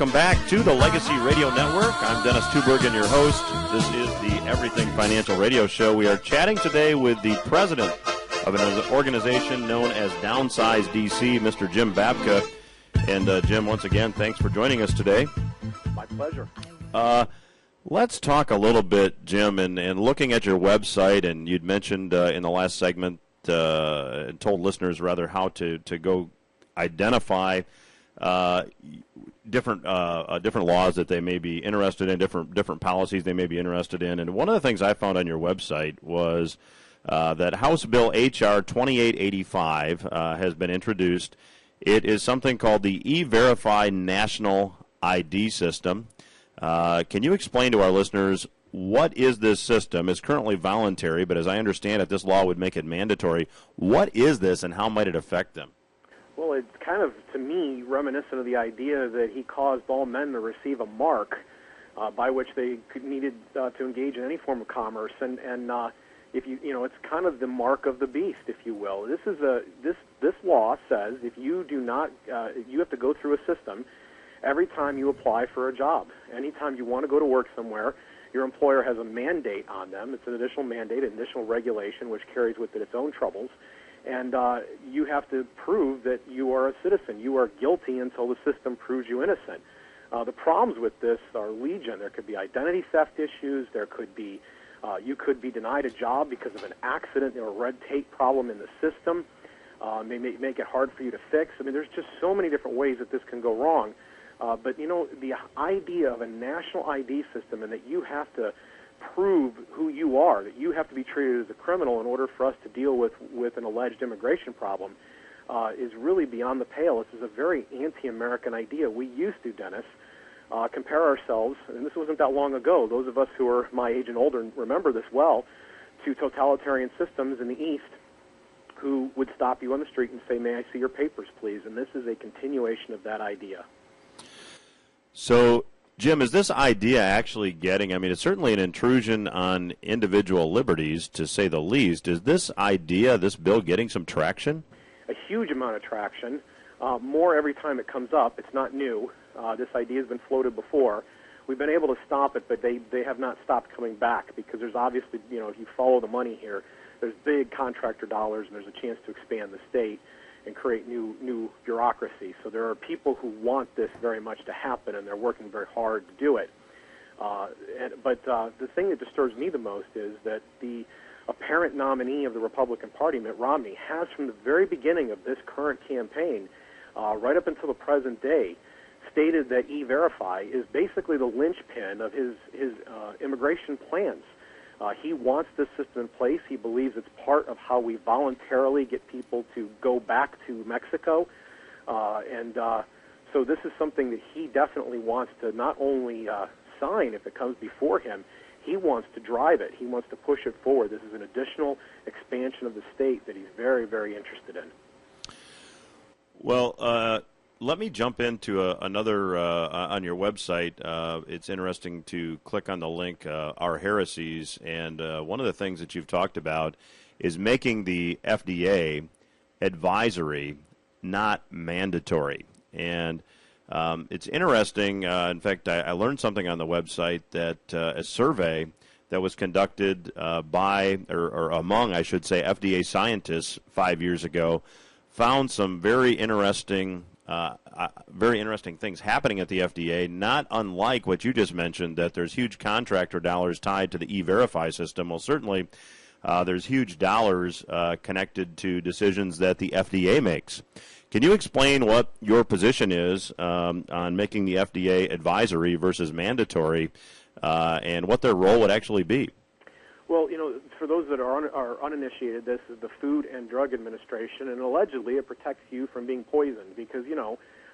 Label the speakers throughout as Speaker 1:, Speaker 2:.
Speaker 1: welcome back to the Legacy Radio Network. I'm Dennis Tubbergen, your host. This is the Everything Financial Radio Show. We are chatting today with the president of an organization known as Downsize DC, Mr. Jim Babka. And Jim, once again, thanks for joining us today.
Speaker 2: My pleasure.
Speaker 1: Let's talk a little bit, Jim, and looking at your website, and you'd mentioned in the last segment, told listeners rather how to go identify different laws that they may be interested in, different policies they may be interested in. And one of the things I found on your website was that House Bill H.R. 2885 has been introduced. It is something called the E-Verify National ID System. Can you explain to our listeners what is this system? It's currently voluntary, but as I understand it, this law would make it mandatory. What is this, and how might it affect them?
Speaker 2: Well, it's kind of, to me, reminiscent of the idea that he caused all men to receive a mark by which they needed to engage in any form of commerce, and if it's kind of the mark of the beast, if you will. This law says if you do not, you have to go through a system every time you apply for a job. Anytime you want to go to work somewhere, your employer has a mandate on them. It's an additional mandate, an additional regulation, which carries with it its own troubles. And you have to prove that you are a citizen. You are guilty until the system proves you innocent. The problems with this are legion. There could be identity theft issues. There could be, you could be denied a job because of an accident or a red tape problem in the system. May make it hard for you to fix. I mean, there's just so many different ways that this can go wrong. But, the idea of a national ID system and that you have to prove who you are, that you have to be treated as a criminal in order for us to deal with an alleged immigration problem is really beyond the pale. This is a very anti-American idea. We used to, Dennis, compare ourselves, and this wasn't that long ago, those of us who are my age and older remember this well, to totalitarian systems in the East who would stop you on the street and say, "May I see your papers, please?" And this is a continuation of that idea.
Speaker 1: So, Jim, is this idea actually getting, I mean, it's certainly an intrusion on individual liberties, to say the least. Is this idea, this bill, getting some traction?
Speaker 2: A huge amount of traction. More every time it comes up. It's not new. This idea has been floated before. We've been able to stop it, but they have not stopped coming back because there's obviously, if you follow the money here, there's big contractor dollars and there's a chance to expand the state and create new bureaucracy. So there are people who want this very much to happen, and they're working very hard to do it. But the thing that disturbs me the most is that the apparent nominee of the Republican Party, Mitt Romney, has from the very beginning of this current campaign, right up until the present day, stated that E-Verify is basically the linchpin of his immigration plans. He wants this system in place. He believes it's part of how we voluntarily get people to go back to Mexico. So this is something that he definitely wants to not only sign if it comes before him, he wants to drive it. He wants to push it forward. This is an additional expansion of the state that he's very, very interested in.
Speaker 1: Well, let me jump into another on your website. It's interesting to click on the link, Our Heresies, and one of the things that you've talked about is making the FDA advisory, not mandatory. And it's interesting. In fact, I learned something on the website that a survey that was conducted by, or among, I should say, FDA scientists 5 years ago found some very interesting things happening at the FDA, not unlike what you just mentioned, that there's huge contractor dollars tied to the E-Verify system. Well, certainly there's huge dollars connected to decisions that the FDA makes. Can you explain what your position is on making the FDA advisory versus mandatory and what their role would actually be?
Speaker 2: Well, for those that are uninitiated, this is the Food and Drug Administration, and allegedly it protects you from being poisoned because,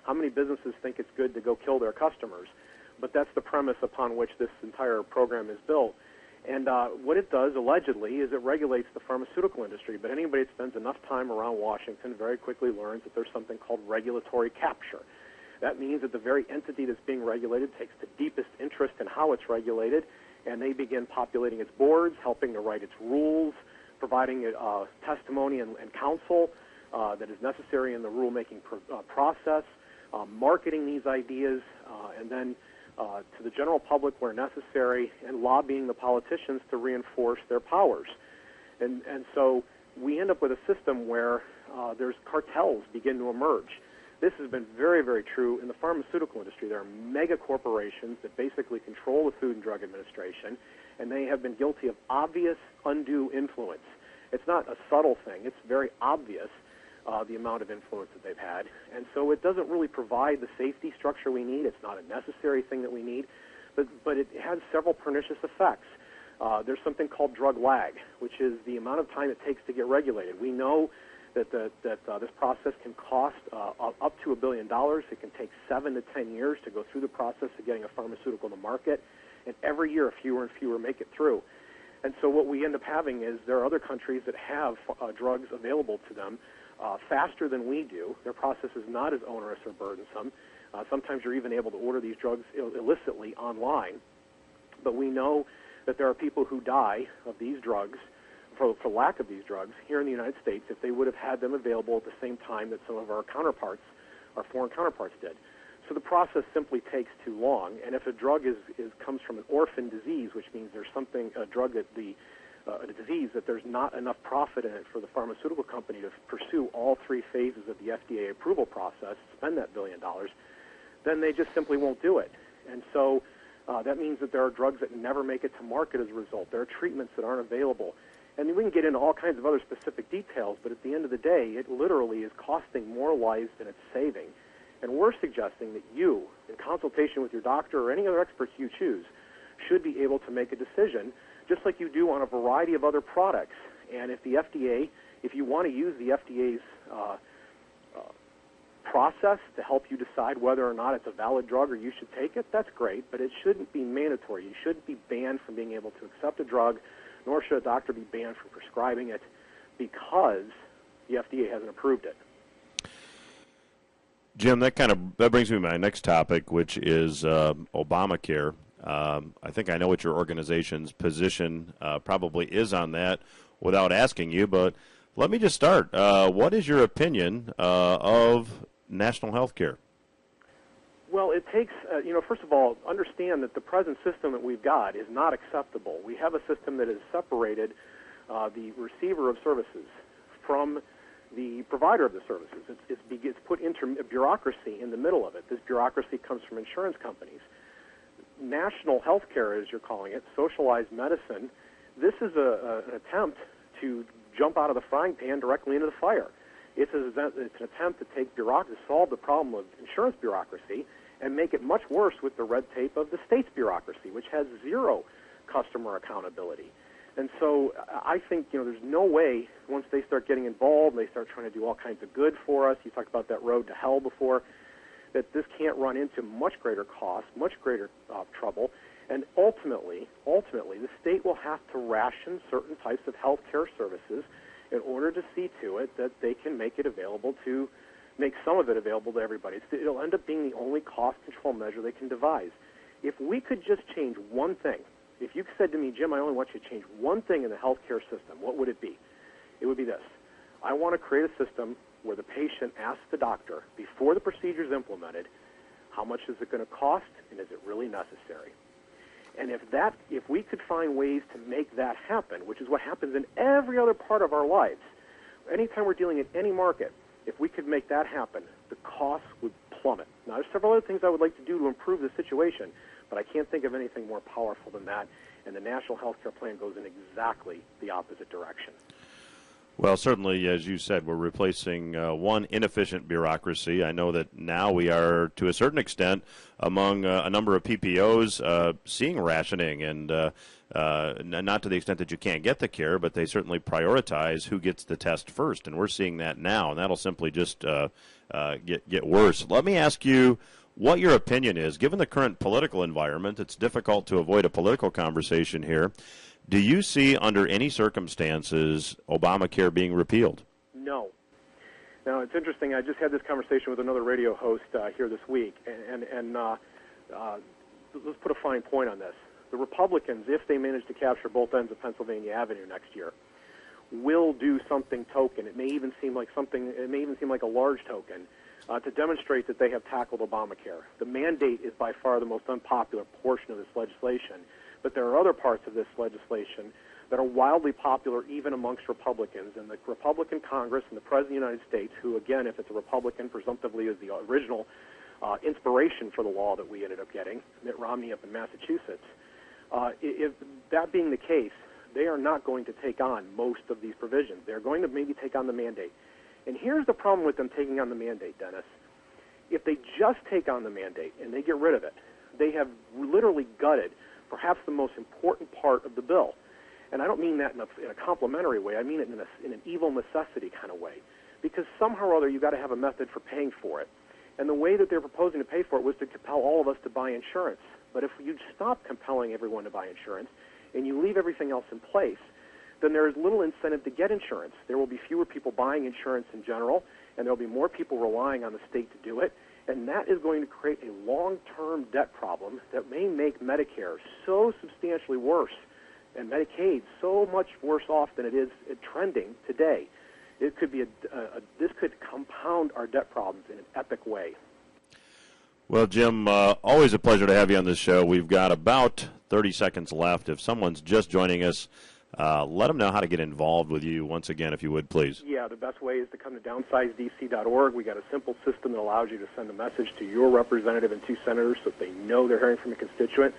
Speaker 2: how many businesses think it's good to go kill their customers? But that's the premise upon which this entire program is built. And what it does, allegedly, is it regulates the pharmaceutical industry. But anybody that spends enough time around Washington very quickly learns that there's something called regulatory capture. That means that the very entity that's being regulated takes the deepest interest in how it's regulated, and they begin populating its boards, helping to write its rules, providing it testimony and counsel that is necessary in the rulemaking process. marketing these ideas, and then to the general public where necessary, and lobbying the politicians to reinforce their powers. And so we end up with a system where there's cartels begin to emerge. This has been very, very true in the pharmaceutical industry. There are mega corporations that basically control the Food and Drug Administration, and they have been guilty of obvious undue influence. It's not a subtle thing. It's very obvious, the amount of influence that they've had. And so it doesn't really provide the safety structure we need. It's not a necessary thing that we need, but it has several pernicious effects. There's something called drug lag, which is the amount of time it takes to get regulated. We know that this process can cost up to $1 billion. It can take 7 to 10 years to go through the process of getting a pharmaceutical to market, and every year fewer and fewer make it through. And so what we end up having is there are other countries that have drugs available to them faster than we do. Their process is not as onerous or burdensome. Sometimes you're even able to order these drugs illicitly online. But we know that there are people who die of these drugs, for lack of these drugs, here in the United States if they would have had them available at the same time that some of our counterparts, our foreign counterparts, did. So the process simply takes too long. And if a drug comes from an orphan disease, which means there's a drug that a disease that there's not enough profit in it for the pharmaceutical company to pursue all 3 phases of the FDA approval process, spend that $1 billion, then they just simply won't do it. And so that means that there are drugs that never make it to market as a result. There are treatments that aren't available. And we can get into all kinds of other specific details, but at the end of the day, it literally is costing more lives than it's saving. And we're suggesting that you, in consultation with your doctor or any other expert you choose, should be able to make a decision, just like you do on a variety of other products. And if the FDA, if you want to use the FDA's process to help you decide whether or not it's a valid drug or you should take it, that's great, but it shouldn't be mandatory. You shouldn't be banned from being able to accept a drug, nor should a doctor be banned from prescribing it because the FDA hasn't approved it.
Speaker 1: Jim, that brings me to my next topic, which is Obamacare. I think I know what your organization's position probably is on that without asking you, but let me just start. What is your opinion of national health care?
Speaker 2: Well, it takes, first of all, understand that the present system that we've got is not acceptable. We have a system that has separated the receiver of services from the provider of the services. It's put into a bureaucracy in the middle of it. This bureaucracy comes from insurance companies. National health care, as you're calling it, socialized medicine, this is an attempt to jump out of the frying pan directly into the fire. It's an attempt to solve the problem of insurance bureaucracy and make it much worse with the red tape of the state's bureaucracy, which has zero customer accountability. And so I think, there's no way once they start getting involved, they start trying to do all kinds of good for us. You talked about that road to hell before, that this can't run into much greater cost, much greater trouble. And ultimately, the state will have to ration certain types of health care services in order to see to it that they can make some of it available to everybody. It'll end up being the only cost control measure they can devise. If we could just change one thing, if you said to me, Jim, I only want you to change one thing in the healthcare system, what would it be? It would be this. I want to create a system where the patient asks the doctor, before the procedure is implemented, how much is it going to cost, and is it really necessary? And if we could find ways to make that happen, which is what happens in every other part of our lives, anytime we're dealing in any market, if we could make that happen, the costs would plummet. Now, there's several other things I would like to do to improve the situation, but I can't think of anything more powerful than that, and the National Health Care Plan goes in exactly the opposite direction.
Speaker 1: Well, certainly, as you said, we're replacing one inefficient bureaucracy. I know that now we are, to a certain extent, among a number of PPOs seeing rationing, and not to the extent that you can't get the care, but they certainly prioritize who gets the test first, and we're seeing that now, and that'll simply just get worse. Let me ask you what your opinion is. Given the current political environment, it's difficult to avoid a political conversation here. Do you see, under any circumstances, Obamacare being repealed? No.
Speaker 2: Now, it's interesting. I just had this conversation with another radio host here this week, and let's put a fine point on this. The Republicans, if they manage to capture both ends of Pennsylvania Avenue next year, will do something token. It may even seem like a large token to demonstrate that they have tackled Obamacare. The mandate is by far the most unpopular portion of this legislation, but there are other parts of this legislation that are wildly popular even amongst Republicans. And the Republican Congress and the President of the United States, who, again, if it's a Republican, presumptively is the original inspiration for the law that we ended up getting, Mitt Romney up in Massachusetts. If that being the case, they are not going to take on most of these provisions. They're going to maybe take on the mandate. And here's the problem with them taking on the mandate, Dennis. If they just take on the mandate and they get rid of it, they have literally gutted perhaps the most important part of the bill. And I don't mean that in a complimentary way. I mean it in an evil necessity kind of way. Because somehow or other you've got to have a method for paying for it. And the way that they're proposing to pay for it was to compel all of us to buy insurance. But if you stop compelling everyone to buy insurance and you leave everything else in place, then there is little incentive to get insurance. There will be fewer people buying insurance in general, and there will be more people relying on the state to do it. And that is going to create a long-term debt problem that may make Medicare so substantially worse and Medicaid so much worse off than it is trending today. It could be this could compound our debt problems in an epic way.
Speaker 1: Well, Jim, always a pleasure to have you on this show. We've got about 30 seconds left. If someone's just joining us, let them know how to get involved with you once again, if you would, please.
Speaker 2: Yeah, the best way is to come to downsizedc.org. We got a simple system that allows you to send a message to your representative and 2 senators so that they know they're hearing from a constituent.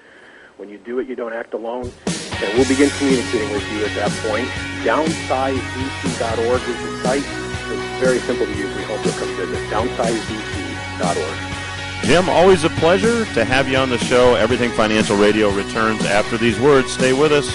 Speaker 2: When you do it, you don't act alone. And we'll begin communicating with you at that point. Downsizedc.org is the site. It's very simple to use. We hope you'll come visit. Downsizedc.org.
Speaker 1: Jim, always a pleasure to have you on the show. Everything Financial Radio returns after these words. Stay with us.